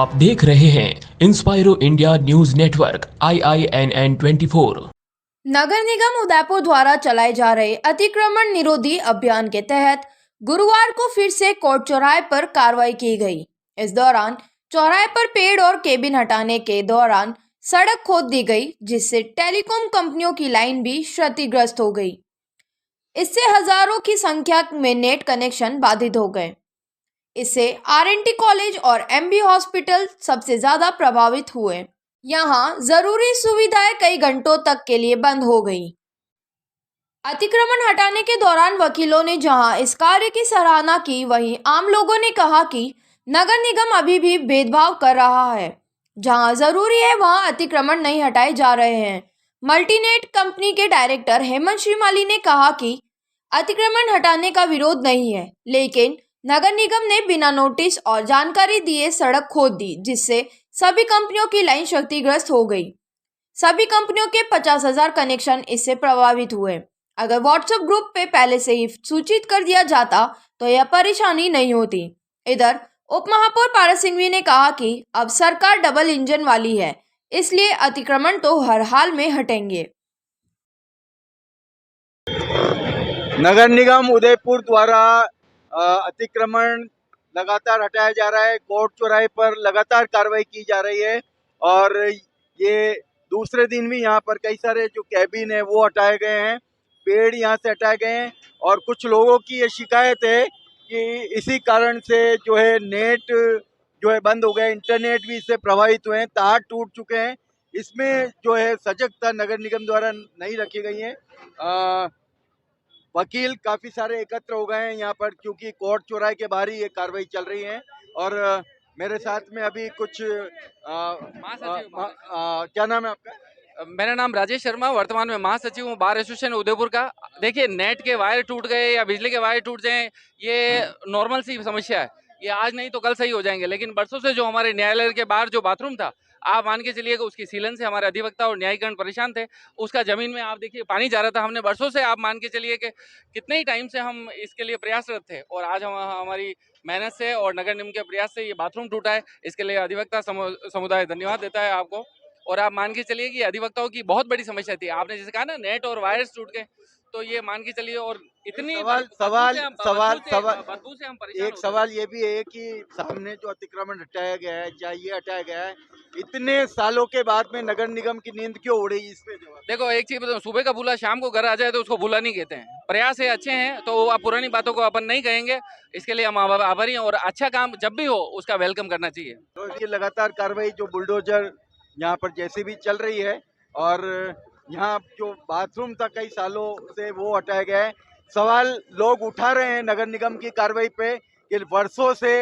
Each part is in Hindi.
आप देख रहे हैं इंस्पायरो इंडिया न्यूज नेटवर्क IINN 24। नगर निगम उदयपुर द्वारा चलाए जा रहे अतिक्रमण निरोधी अभियान के तहत गुरुवार को फिर से कोर्ट चौराहे पर कार्रवाई की गई। इस दौरान चौराहे पर पेड़ और केबिन हटाने के दौरान सड़क खोद दी गई, जिससे टेलीकॉम कंपनियों की लाइन भी क्षतिग्रस्त हो गई। इससे हजारों की संख्या में नेट कनेक्शन बाधित हो गए। इससे RNT कॉलेज और MB हॉस्पिटल सबसे ज्यादा प्रभावित हुए। यहाँ जरूरी सुविधाएं कई घंटों तक के लिए बंद हो गई। अतिक्रमण हटाने के दौरान वकीलों ने जहां इस कार्य की सराहना की, वहीं आम लोगों ने कहा कि नगर निगम अभी भी भेदभाव कर रहा है। जहां जरूरी है वहां अतिक्रमण नहीं हटाए जा रहे हैं। मल्टीनेट कंपनी के डायरेक्टर हेमंत श्रीमाली ने कहा कि अतिक्रमण हटाने का विरोध नहीं है, लेकिन नगर निगम ने बिना नोटिस और जानकारी दिए सड़क खोद दी, जिससे सभी कंपनियों की लाइन क्षतिग्रस्त हो गई। सभी कंपनियों के 50,000 कनेक्शन इससे प्रभावित हुए। अगर व्हाट्सएप ग्रुप पे पहले से ही सूचित कर दिया जाता तो यह परेशानी नहीं होती। इधर उप महापौर पारस सिंघवी ने कहा कि अब सरकार डबल इंजन वाली है, इसलिए अतिक्रमण तो हर हाल में हटेंगे। नगर निगम उदयपुर द्वारा अतिक्रमण लगातार हटाया जा रहा है। कोर्ट चौराहे पर लगातार कार्रवाई की जा रही है और ये दूसरे दिन भी यहाँ पर कई सारे जो कैबिन है वो हटाए गए हैं, पेड़ यहाँ से हटाए गए हैं और कुछ लोगों की ये शिकायत है कि इसी कारण से जो है नेट जो है बंद हो गया, इंटरनेट भी इससे प्रभावित हुए हैं, तार टूट चुके हैं। इसमें जो है सजगता नगर निगम द्वारा नहीं रखी गई है। वकील काफी सारे एकत्र हो गए हैं यहाँ पर, क्योंकि कोर्ट चौराहे के बाहर ही ये कार्रवाई चल रही है। और मेरे साथ में अभी कुछ क्या नाम है आपका? मेरा नाम राजेश शर्मा, वर्तमान में महासचिव हूँ बार एसोसिएशन उदयपुर का। देखिए, नेट के वायर टूट गए या बिजली के वायर टूट जाएं, ये नॉर्मल सी समस्या है। ये आज नहीं तो कल सही हो जाएंगे, लेकिन बरसों से जो हमारे न्यायालय के बाहर जो बाथरूम था, आप मान के चलिए कि उसकी सीलन से हमारे अधिवक्ता और न्यायीकरण परेशान थे। उसका जमीन में आप देखिए पानी जा रहा था। हमने बरसों से, आप मान के चलिए कि कितने ही टाइम से हम इसके लिए प्रयासरत थे, और आज हम हमारी मेहनत से और नगर निगम के प्रयास से ये बाथरूम टूटा है। इसके लिए अधिवक्ता समुदाय धन्यवाद देता है आपको। और आप मान के चलिए कि अधिवक्ताओं की बहुत बड़ी समस्या थी। आपने जैसे कहा ना, नेट और वायर्स टूट गए, तो ये मान के चलिए। और इतनी बदबू से हम परेशान एक सवाल ये भी है कि सामने जो अतिक्रमण हटाया गया है, चाहे ये हटाया गया है, इतने सालों के बाद में नगर निगम की नींद क्यों उड़ी? इसमें देखो, एक चीज बताओ, सुबह का भूला शाम को घर आ जाए तो उसको भूला नहीं कहते हैं। प्रयास है, अच्छे हैं, तो आप पुरानी बातों को अपन नहीं कहेंगे। इसके लिए हम आभारी हैं, और अच्छा काम जब भी हो उसका वेलकम करना चाहिए। तो ये लगातार कार्रवाई जो बुलडोजर यहाँ पर जैसे भी चल रही है, और यहाँ जो बाथरूम था कई सालों से वो हटाया गया है। सवाल लोग उठा रहे हैं नगर निगम की कार्रवाई पे कि वर्षों से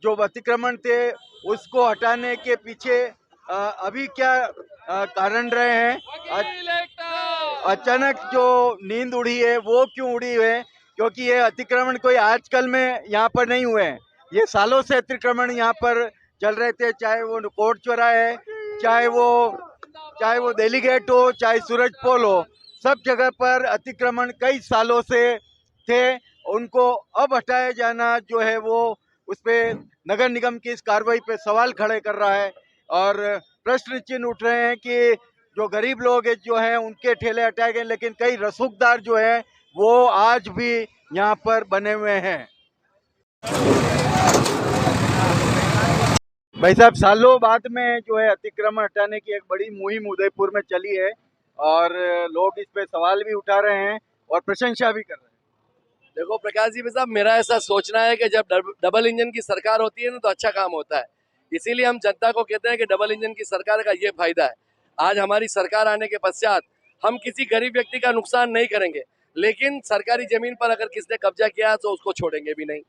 जो अतिक्रमण थे उसको हटाने के पीछे अभी क्या कारण रहे हैं। अचानक जो नींद उड़ी है वो क्यों उड़ी है? क्योंकि ये अतिक्रमण कोई आजकल में यहाँ पर नहीं हुए हैं, ये सालों से अतिक्रमण यहाँ पर चल रहे थे। चाहे वो कोर्ट चौराहा है, चाहे वो दिल्ली गेट हो, चाहे सूरज पोल हो, सब जगह पर अतिक्रमण कई सालों से थे। उनको अब हटाया जाना जो है वो उस पे नगर निगम की इस कार्रवाई पे सवाल खड़े कर रहा है, और प्रश्न चिन्ह उठ रहे हैं कि जो गरीब लोग जो हैं उनके ठेले हटाए गए, लेकिन कई रसूखदार जो है वो आज भी यहाँ पर बने हुए हैं। भाई साहब, सालों बाद में जो है अतिक्रमण हटाने की एक बड़ी मुहिम उदयपुर में चली है, और लोग इस पे सवाल भी उठा रहे हैं और प्रशंसा भी कर रहे हैं। देखो प्रकाश जी साहब, मेरा ऐसा सोचना है कि जब डबल इंजन की सरकार होती है ना तो अच्छा काम होता है। इसीलिए हम जनता को कहते हैं कि डबल इंजन की सरकार का ये फायदा है। आज हमारी सरकार आने के पश्चात हम किसी गरीब व्यक्ति का नुकसान नहीं करेंगे, लेकिन सरकारी जमीन पर अगर किसने कब्जा किया तो उसको छोड़ेंगे भी नहीं।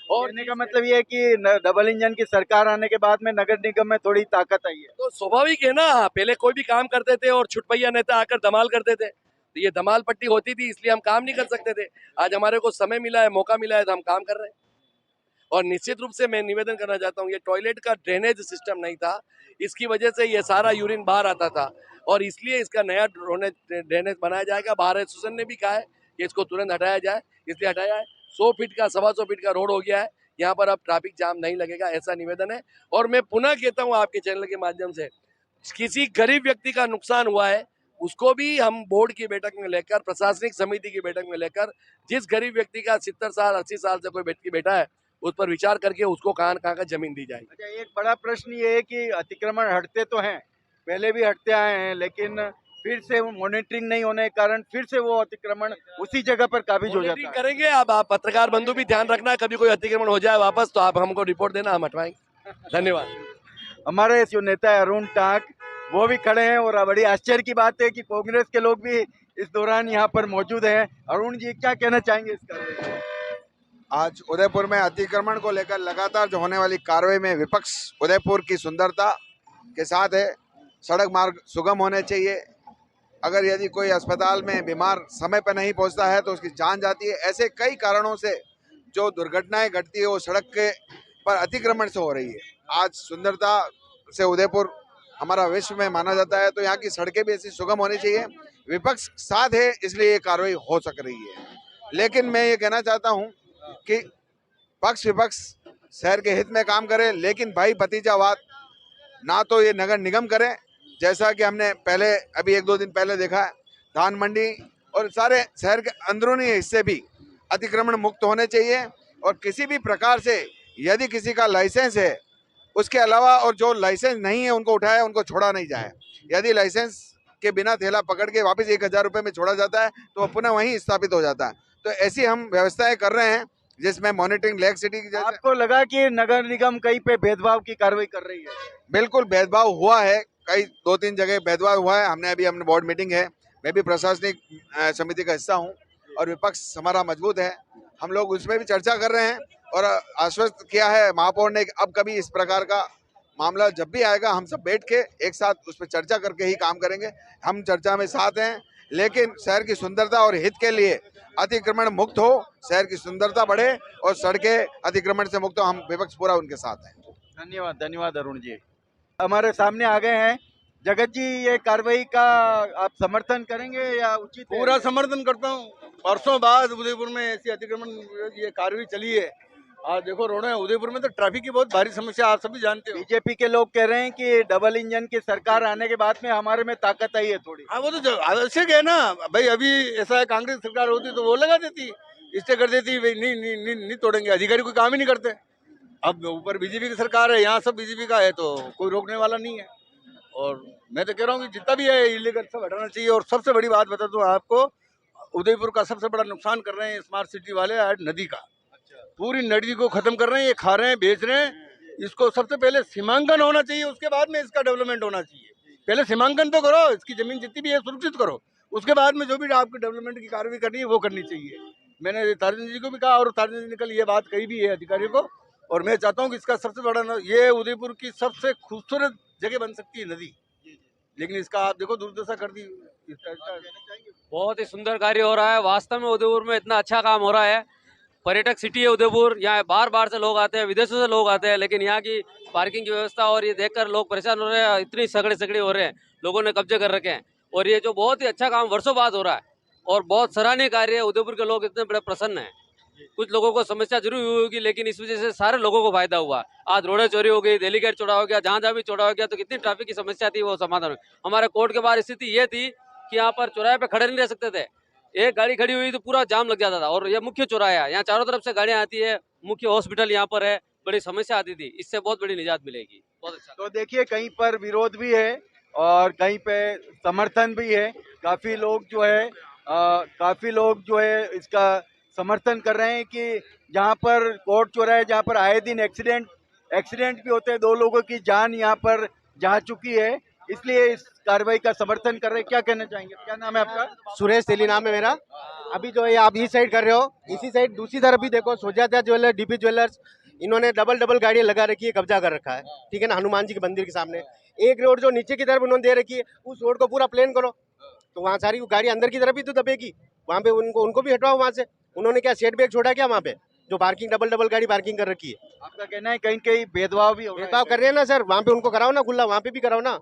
और कहने का मतलब ये है कि डबल इंजन की सरकार आने के बाद में नगर निगम में थोड़ी ताकत आई है। तो स्वाभाविक है ना, पहले कोई भी काम करते थे और छुटपैया नेता आकर धमाल करते थे, तो ये धमाल पट्टी होती थी, इसलिए हम काम नहीं कर सकते थे। आज हमारे को समय मिला है, मौका मिला है, तो हम काम कर रहे हैं। और निश्चित रूप से मैं निवेदन करना चाहता हूँ, ये टॉयलेट का ड्रेनेज सिस्टम नहीं था, इसकी वजह से ये सारा यूरिन बाहर आता था, और इसलिए इसका नया ड्रेनेज बनाया जाएगा। बार एसोसिएशन ने भी कहा है कि इसको तुरंत हटाया जाए, इसलिए हटाया है। 100 फीट का 125 फीट का रोड हो गया है, यहाँ पर अब ट्रैफिक जाम नहीं लगेगा, ऐसा निवेदन है। और मैं पुनः कहता हूँ आपके चैनल के माध्यम से, किसी गरीब व्यक्ति का नुकसान हुआ है उसको भी हम बोर्ड की बैठक में लेकर, प्रशासनिक समिति की बैठक में लेकर, जिस गरीब व्यक्ति का 70 साल 80 साल से कोई व्यक्ति बैठा है उस पर विचार करके उसको कहाँ कहाँ का जमीन दी जाएगी। अच्छा, एक बड़ा प्रश्न ये है कि अतिक्रमण हटते तो हैं, पहले भी हटते आए हैं, लेकिन फिर से मॉनिटरिंग नहीं होने के कारण फिर से वो अतिक्रमण उसी जगह पर काबिज हो जाता मॉनिटरिंग है। करेंगे। अब आप पत्रकार बंधु भी ध्यान रखना, कभी कोई अतिक्रमण हो जाए वापस तो आप हमको रिपोर्ट देना, हम हटवाएंगे। धन्यवाद। हमारे जो नेता है अरुण टाक, वो भी खड़े हैं और बड़ी आश्चर्य की बात है कि कांग्रेस के लोग भी इस दौरान यहाँ पर मौजूद हैं। अरुण जी, क्या कहना चाहेंगे इस कार्रवाई पर? आज उदयपुर में अतिक्रमण को लेकर लगातार जो होने वाली कार्रवाई में विपक्ष उदयपुर की सुंदरता के साथ है। सड़क मार्ग सुगम होने चाहिए। अगर यदि कोई अस्पताल में बीमार समय पर नहीं पहुंचता है तो उसकी जान जाती है। ऐसे कई कारणों से जो दुर्घटनाएं घटती है वो सड़क के पर अतिक्रमण से हो रही है। आज सुंदरता से उदयपुर हमारा विश्व में माना जाता है, तो यहाँ की सड़कें भी ऐसी सुगम होनी चाहिए। विपक्ष साथ है इसलिए ये कार्रवाई हो सक रही है। लेकिन मैं ये कहना चाहता हूँ कि पक्ष विपक्ष शहर के हित में काम करे, लेकिन भाई भतीजावाद ना तो ये नगर निगम करे, जैसा कि हमने पहले अभी 1-2 दिन पहले देखा है। धान मंडी और सारे शहर के अंदरूनी हिस्से भी अतिक्रमण मुक्त होने चाहिए। और किसी भी प्रकार से यदि किसी का लाइसेंस है उसके अलावा और जो लाइसेंस नहीं है उनको उठाया, उनको छोड़ा नहीं जाए। यदि लाइसेंस के बिना ठेला पकड़ के वापस 1000 रुपये में छोड़ा जाता है तो वह पुनः वहीं स्थापित हो जाता है। तो ऐसी हम व्यवस्थाएं कर रहे हैं जिसमें मॉनिटरिंग लेक सिटी की जैसे। आपको लगा कि नगर निगम कहीं पे भेदभाव की कार्रवाई कर रही है? बिल्कुल भेदभाव हुआ है, कई 2-3 जगह भेदभाव हुआ है। हमने बोर्ड मीटिंग है, मैं भी प्रशासनिक समिति का हिस्सा हूँ और विपक्ष हमारा मजबूत है। हम लोग उसमें भी चर्चा कर रहे हैं और आश्वस्त किया है महापौर ने, अब कभी इस प्रकार का मामला जब भी आएगा हम सब बैठ के एक साथ उस पर चर्चा करके ही काम करेंगे। हम चर्चा में साथ हैं, लेकिन शहर की सुंदरता और हित के लिए अतिक्रमण मुक्त हो, शहर की सुंदरता बढ़े और सड़कें अतिक्रमण से मुक्त हो। हम विपक्ष पूरा उनके साथ हैं। धन्यवाद, धन्यवाद अरुण जी। हमारे सामने आ गए हैं जगत जी, ये कार्रवाई का आप समर्थन करेंगे या उचित है? पूरा समर्थन करता हूँ। वर्षों बाद उदयपुर में ऐसी अतिक्रमण ये कार्रवाई चली है। आज देखो रोड है उदयपुर में तो ट्रैफिक की बहुत भारी समस्या, आप सभी जानते हो। बीजेपी के लोग कह रहे हैं कि डबल इंजन की सरकार आने के बाद में हमारे में ताकत आई है थोड़ी। हाँ, वो तो आवश्यक है ना भाई। अभी ऐसा है, कांग्रेस सरकार होती तो वो लगा देती, इससे कर देती। भाई नहीं तोड़ेंगे, अधिकारी कोई काम ही नहीं करते। अब ऊपर बीजेपी की सरकार है, यहाँ सब बीजेपी का है तो कोई रोकने वाला नहीं है। और मैं तो कह रहा हूँ कि जितना भी है इलीगल सब हटाना चाहिए। और सबसे बड़ी बात बता दूँ आपको, उदयपुर का सबसे बड़ा नुकसान कर रहे हैं स्मार्ट सिटी वाले आज नदी का। पूरी नदी को खत्म कर रहे हैं, ये खा रहे हैं, बेच रहे हैं। इसको सबसे पहले सीमांकन होना चाहिए, उसके बाद में इसका डेवलपमेंट होना चाहिए। पहले सीमांकन तो करो, इसकी जमीन जितनी भी है सुरक्षित करो, उसके बाद में जो भी आपकी डेवलपमेंट की कार्रवाई करनी है वो करनी चाहिए। मैंने तारिंद्र जी को भी कहा और तारिंद्र जी ने कल ये बात कही भी है अधिकारियों को। और मैं चाहता हूँ कि इसका सबसे बड़ा ये उदयपुर की सबसे खूबसूरत जगह बन सकती है नदी, लेकिन इसका आप देखो दुर्दशा कर दी। बहुत ही सुंदर कार्य हो रहा है। वास्तव में उदयपुर में इतना अच्छा काम हो रहा है। पर्यटक सिटी है उदयपुर, यहाँ बार बार से लोग आते हैं, विदेशों से लोग आते हैं, लेकिन यहाँ की पार्किंग की व्यवस्था और ये देखकर लोग परेशान हो रहे हैं। इतनी सगड़े हो रहे हैं, लोगों ने कब्जे कर रखे हैं। और ये जो बहुत ही अच्छा काम वर्षों बाद हो रहा है और बहुत सराहनीय कार्य है। उदयपुर के लोग इतने बड़े प्रसन्न हैं। कुछ लोगों को समस्या जरूर हुई होगी, लेकिन इस वजह से सारे लोगों को फायदा हुआ। आज रोडें चोरी हो गई, दिल्ली गेट चौड़ा हो गया, जहाँ भी चौड़ा हो गया, तो कितनी ट्रैफिक की समस्या थी वो समाधान हुई। हमारे कोर्ट के बाहर स्थिति ये थी कि यहाँ पर चौराहे पे खड़े नहीं रह सकते थे। एक गाड़ी खड़ी हुई तो पूरा जाम लग जाता था। और ये मुख्य चौराहा है, यहाँ चारों तरफ से गाड़ियाँ आती है, मुख्य हॉस्पिटल यहाँ पर है, बड़ी समस्या आती थी। इससे बहुत बड़ी निजात मिलेगी। बहुत अच्छा। तो देखिए, कहीं पर विरोध भी है और कहीं पे समर्थन भी है। काफी लोग जो है इसका समर्थन कर रहे हैं कि जहाँ पर कोर्ट चौराहे, जहाँ पर आए दिन एक्सीडेंट भी होते हैं, 2 लोगों की जान यहाँ पर जा चुकी है, इसलिए इस कार्रवाई का समर्थन कर रहे हैं। क्या कहना चाहेंगे? क्या नाम है आपका? सुरेश तेली नाम है मेरा। अभी जो है आप इस साइड कर रहे हो, इसी साइड दूसरी तरफ भी देखो, सुजाता ज्वेलर्स, डीपी ज्वेलर्स, इन्होंने डबल गाड़ियां लगा रखी है, कब्जा कर रखा है। ठीक है ना, हनुमान जी के मंदिर के सामने। एक रोड जो नीचे की तरफ उन्होंने दे रखी है, उस रोड को पूरा प्लेन करो, तो वहाँ सारी गाड़ी अंदर की तरफ ही तो दबेगी। वहाँ पे उनको भी हटवाओ वहाँ से। उन्होंने क्या सेट बैग छोड़ा क्या वहाँ पे, जो पार्किंग डबल गाड़ी पार्किंग कर रखी है? आपका कहना है कहीं कहीं भेदभाव भी हो रहा है? भेदभाव कर रहे हैं ना सर, वहाँ पे उनको कराओ ना खुला, वहाँ पे भी कराओ ना।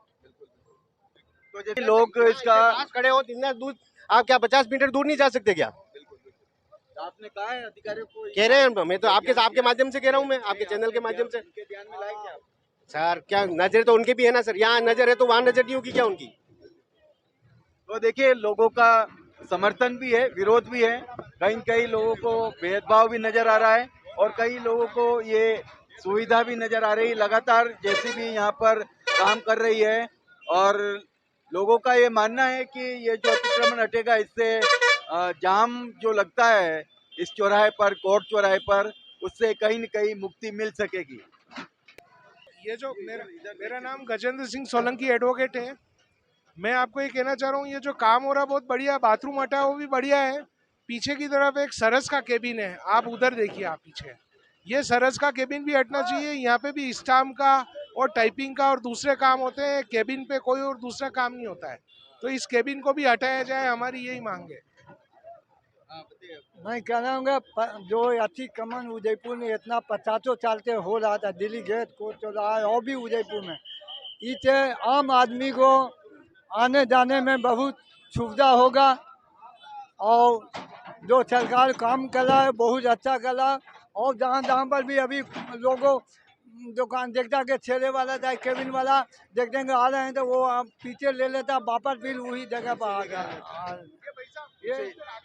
तो जैसे लोग इसका खड़े हो, इतना दूर आप क्या 50 मीटर दूर नहीं जा सकते क्या? आपने कहा है अधिकारियों को, कह रहे हैं, मैं तो आपके माध्यम से कह रहा हूँ, मैं आपके चैनल के माध्यम से। उनके ध्यान में लाए क्या? सर क्या नजर तो उनकी भी है ना सर, यहाँ नजर है तो वहाँ नजर नहीं होगी क्या उनकी? तो देखिए, लोगों का समर्थन भी है, विरोध भी है, कहीं कई लोगों को भेदभाव भी नजर आ रहा है और कई लोगों को ये सुविधा भी नजर आ रही है। लगातार जेसीबी यहाँ पर काम कर रही है और लोगों का ये मानना है कि ये जो अतिक्रमण हटेगा इससे जाम जो लगता है इस चौराहे पर, कोर्ट चौराहे पर, उससे कहीं न कहीं मुक्ति मिल सकेगी। ये जो मेरा नाम गजेंद्र सिंह सोलंकी एडवोकेट है। मैं आपको ये कहना चाह रहा हूँ, ये जो काम हो रहा है बहुत बढ़िया, बाथरूम हटा है वो भी बढ़िया है। पीछे की तरफ एक सरस का केबिन है, आप उधर देखिए, आप पीछे ये सरस का केबिन भी हटना चाहिए। यहाँ पे भी स्टाम्प का और टाइपिंग का और दूसरे काम होते हैं, केबिन पे कोई और दूसरा काम नहीं होता है, तो इस केबिन को भी हटाया जाए, हमारी यही मांग है। मैं कह रहा हूँ जो अतिक्रमण उदयपुर में इतना 50 साल से हो रहा था, दिल्ली गेट कोर्ट चौराहा और भी उदयपुर में, इससे आम आदमी को आने जाने में बहुत सुविधा होगा और जो सरकार काम कर रहा है बहुत अच्छा कर रहा है। और जहाँ जहाँ पर भी अभी लोगों दुकान देखता कि ठेले वाला चाहे केबिन वाला देखते हैं आ रहे हैं तो वो पीछे ले लेता, वापस फिर वही जगह पर आ गया। ये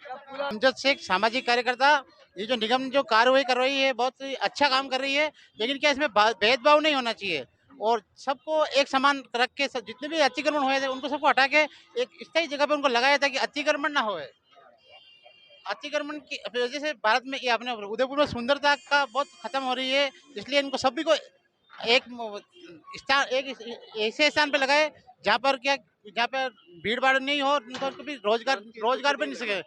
पूरा अमजद शेख सामाजिक कार्यकर्ता। ये जो निगम जो कार्रवाई कर रही है बहुत ही अच्छा काम कर रही है, लेकिन क्या इसमें भेदभाव नहीं होना चाहिए और सबको एक समान रख के जितने भी अतिक्रमण हुए थे उनको सबको हटा के एक स्थायी जगह पे उनको लगाया था कि अतिक्रमण ना होए। अतिक्रमण की वजह से भारत में ये अपने उदयपुर में सुंदरता का बहुत खत्म हो रही है, इसलिए इनको सभी को एक ऐसे स्थान पे लगाए जहाँ पर भीड़ भाड़ नहीं हो, उनको कभी रोजगार भी नहीं सके,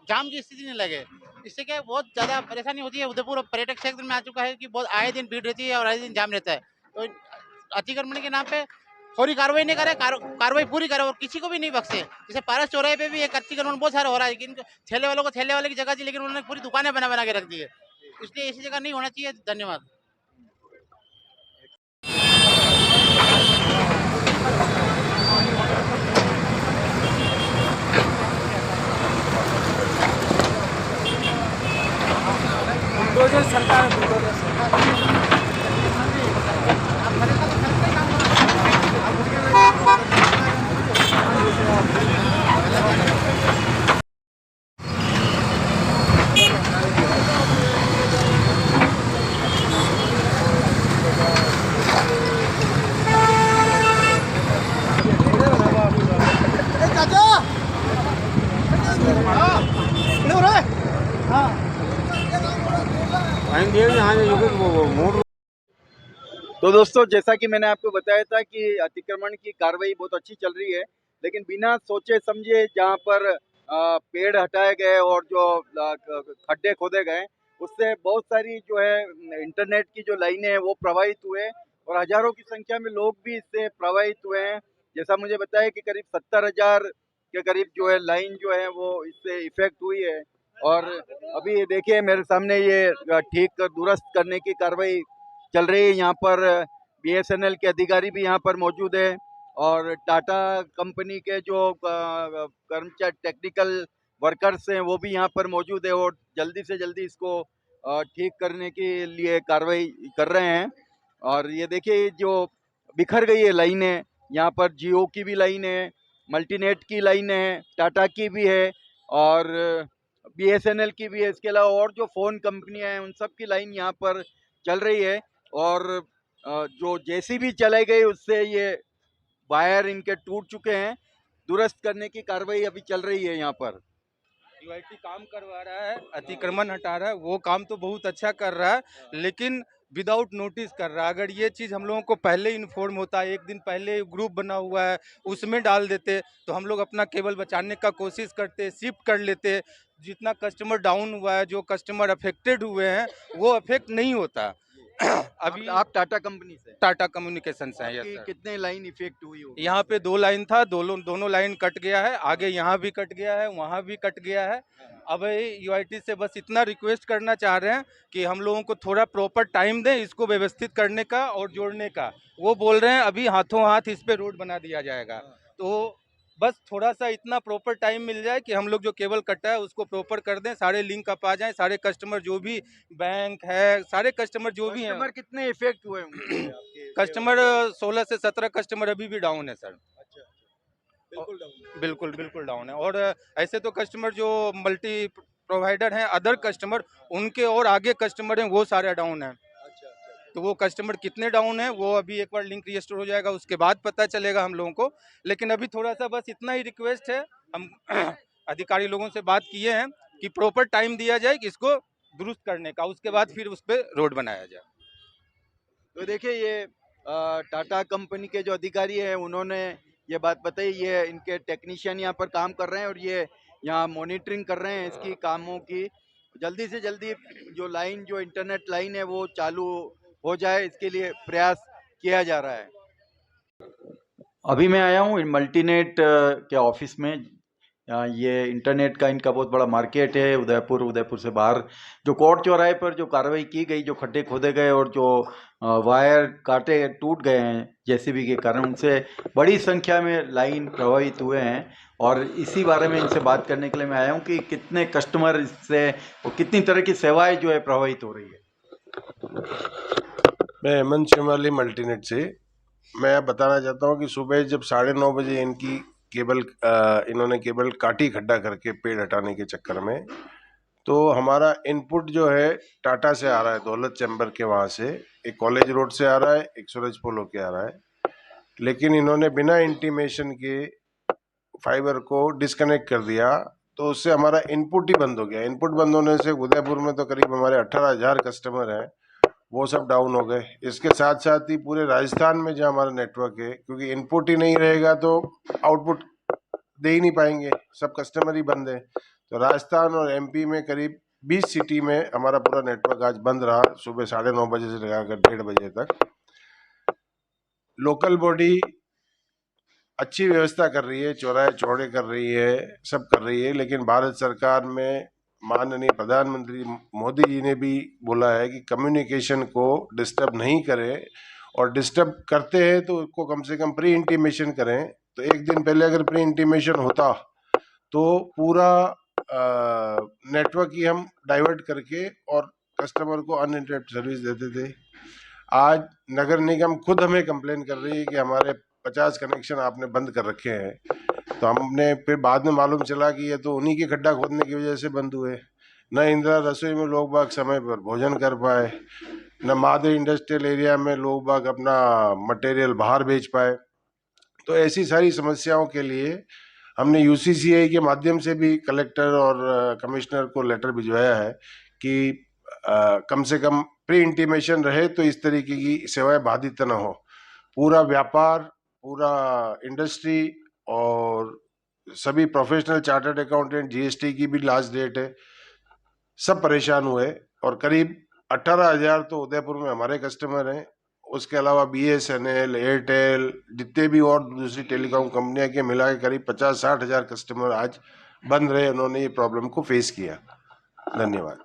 जाम की स्थिति नहीं लगे। इससे क्या बहुत ज्यादा परेशानी होती है। उदयपुर पर्यटक क्षेत्र में आ चुका है कि बहुत आए दिन भीड़ रहती है और आए दिन जाम रहता है, तो अतिक्रमण के नाम पे फौरी कार्रवाई नहीं करे, कार्रवाई पूरी करे और किसी को भी नहीं बख्शे। जैसे पारस चौराहे पे भी एक अतिक्रमण बहुत सारा हो रहा है, लेकिन ठेले वालों को ठेले वाले की जगह दी, लेकिन उन्होंने पूरी दुकानें बना के रख दी है, इसलिए ऐसी जगह नहीं होना चाहिए। धन्यवाद। तो दोस्तों, जैसा कि मैंने आपको बताया था कि अतिक्रमण की कार्रवाई बहुत अच्छी चल रही है, लेकिन बिना सोचे समझे जहाँ पर पेड़ हटाए गए और जो खड्डे खोदे गए, उससे बहुत सारी जो है इंटरनेट की जो लाइनें हैं वो प्रभावित हुए और हजारों की संख्या में लोग भी इससे प्रभावित हुए हैं। जैसा मुझे बताया कि करीब 70,000 के करीब जो है लाइन जो है वो इससे इफेक्ट हुई है। और अभी ये देखिए मेरे सामने ये ठीक दुरुस्त करने की कार्रवाई चल रही है। यहाँ पर BSNL के अधिकारी भी यहाँ पर मौजूद है और टाटा कंपनी के जो कर्मचारी टेक्निकल वर्कर्स हैं वो भी यहाँ पर मौजूद है और जल्दी से जल्दी इसको ठीक करने के लिए कार्रवाई कर रहे हैं। और ये देखिए जो बिखर गई है लाइनें, यहाँ पर जियो की भी लाइन है, मल्टीनेट की लाइन है, टाटा की भी है और BSNL की भी है। इसके अलावा और जो फ़ोन कंपनियां हैं उन सब की लाइन यहाँ पर चल रही है और जो JCB चलाई गई उससे ये वायर इनके टूट चुके हैं। दुरुस्त करने की कार्रवाई अभी चल रही है। यहाँ पर UIT काम करवा रहा है, अतिक्रमण हटा रहा है, वो काम तो बहुत अच्छा कर रहा है, लेकिन विदाउट नोटिस कर रहा है। अगर ये चीज़ हम लोगों को पहले इन्फॉर्म होता, एक दिन पहले ग्रुप बना हुआ है उसमें डाल देते तो हम लोग अपना केबल बचाने का कोशिश करते, शिफ्ट कर लेते। जितना कस्टमर डाउन हुआ है, जो कस्टमर अफेक्टेड हुए हैं वो अफेक्ट नहीं होता। अभी आप टाटा कंपनी से, टाटा कम्युनिकेशन से हैं। Yes sir. कितने लाइन इफेक्ट हुई हो? यहाँ पे 2 लाइन था, दोनों लाइन कट गया है, आगे यहाँ भी कट गया है, वहाँ भी कट गया है। अब UIT से बस इतना रिक्वेस्ट करना चाह रहे हैं कि हम लोगों को थोड़ा प्रॉपर टाइम दें इसको व्यवस्थित करने का और जोड़ने का। वो बोल रहे हैं अभी हाथों हाथ इस पे रोड बना दिया जाएगा, तो बस थोड़ा सा इतना प्रॉपर टाइम मिल जाए कि हम लोग जो केबल कटा है उसको प्रॉपर कर दें, सारे लिंक अप आ जाएं, सारे कस्टमर जो भी बैंक है, सारे कस्टमर जो भी हैं। कस्टमर कितने इफेक्ट हुए होंगे आपके? कस्टमर 16 से 17 कस्टमर अभी भी डाउन है सर। बिल्कुल बिल्कुल डाउन है। और ऐसे तो कस्टमर जो मल्टी प्रोवाइडर हैं, अदर कस्टमर, उनके और आगे कस्टमर हैं, वो सारे डाउन हैं। तो वो कस्टमर कितने डाउन है वो अभी एक बार लिंक रिस्टोर हो जाएगा उसके बाद पता चलेगा हम लोगों को। लेकिन अभी थोड़ा सा बस इतना ही रिक्वेस्ट है, हम अधिकारी लोगों से बात किए हैं कि प्रॉपर टाइम दिया जाए कि इसको दुरुस्त करने का, उसके बाद फिर उस पर रोड बनाया जाए। तो देखिए ये टाटा कंपनी के जो अधिकारी हैं उन्होंने ये बात बताई, ये इनके टेक्नीशियन यहाँ पर काम कर रहे हैं और ये यहाँ मॉनिटरिंग कर रहे हैं इसकी कामों की। जल्दी से जल्दी जो लाइन, जो इंटरनेट लाइन है वो चालू हो जाए, इसके लिए प्रयास किया जा रहा है। अभी मैं आया हूँ मल्टीनेट के ऑफिस में। ये इंटरनेट का इनका बहुत बड़ा मार्केट है उदयपुर से बाहर। जो कोर्ट चौराहे पर जो कार्रवाई की गई, जो खड्डे खोदे गए और जो वायर काटे टूट गए हैं जेसीबी के कारण, उनसे बड़ी संख्या में लाइन प्रभावित हुए हैं। और इसी बारे में इनसे बात करने के लिए मैं आया हूँ कि कितने कस्टमर इससे और कितनी तरह की सेवाएं जो है प्रभावित हो रही है। मैं हेमंत शिमाली मल्टीनेट से। मैं बताना चाहता हूँ कि सुबह जब 9:30 बजे इनकी इन्होंने केबल काटी खड्डा करके पेड़ हटाने के चक्कर में, तो हमारा इनपुट जो है टाटा से आ रहा है, दौलत चैम्बर के वहाँ से, एक कॉलेज रोड से आ रहा है, एक सूरज पोल होके आ रहा है। लेकिन इन्होंने बिना इंटीमेशन के फाइबर को डिस्कनेक्ट कर दिया, तो उससे हमारा इनपुट ही बंद हो गया। इनपुट बंद होने से उदयपुर में तो करीब हमारे 18,000 कस्टमर हैं, वो सब डाउन हो गए। इसके साथ साथ ही पूरे राजस्थान में जो हमारा नेटवर्क है, क्योंकि इनपुट ही नहीं रहेगा तो आउटपुट दे ही नहीं पाएंगे, सब कस्टमर ही बंद है। तो राजस्थान और एमपी में करीब 20 सिटी में हमारा पूरा नेटवर्क आज बंद रहा, सुबह 9:30 बजे से लगाकर 1:30 बजे तक। लोकल बॉडी अच्छी व्यवस्था कर रही है, चौराहे चौड़े कर रही है, सब कर रही है, लेकिन भारत सरकार में माननीय प्रधानमंत्री मोदी जी ने भी बोला है कि कम्युनिकेशन को डिस्टर्ब नहीं करें, और डिस्टर्ब करते हैं तो उसको कम से कम प्री इंटीमेशन करें। तो एक दिन पहले अगर प्री इंटीमेशन होता तो पूरा नेटवर्क ही हम डाइवर्ट करके और कस्टमर को अनइंटरप्ट सर्विस देते थे। आज नगर निगम खुद हमें कंप्लेन कर रही है कि हमारे 50 कनेक्शन आपने बंद कर रखे हैं। तो हमने फिर बाद में मालूम चला कि ये तो उन्हीं के खड्डा खोदने की वजह से बंद हुए। न इंदिरा रसोई में लोग बाग समय पर भोजन कर पाए, न मादे इंडस्ट्रियल एरिया में लोग बाग अपना मटेरियल बाहर बेच पाए। तो ऐसी सारी समस्याओं के लिए हमने यूसीसीआई के माध्यम से भी कलेक्टर और कमिश्नर को लेटर भिजवाया है कि कम से कम प्री इंटीमेशन रहे तो इस तरीके की सेवाएं बाधित न हो। पूरा व्यापार, पूरा इंडस्ट्री और सभी प्रोफेशनल चार्टर्ड अकाउंटेंट, जीएसटी की भी लास्ट डेट है, सब परेशान हुए। और करीब 18,000 तो उदयपुर में हमारे कस्टमर हैं, उसके अलावा BSNL, एयरटेल, जितने भी और दूसरी टेलीकॉम कंपनियां के मिला के करीब 50-60 हज़ार कस्टमर आज बंद रहे, उन्होंने ये प्रॉब्लम को फेस किया। धन्यवाद।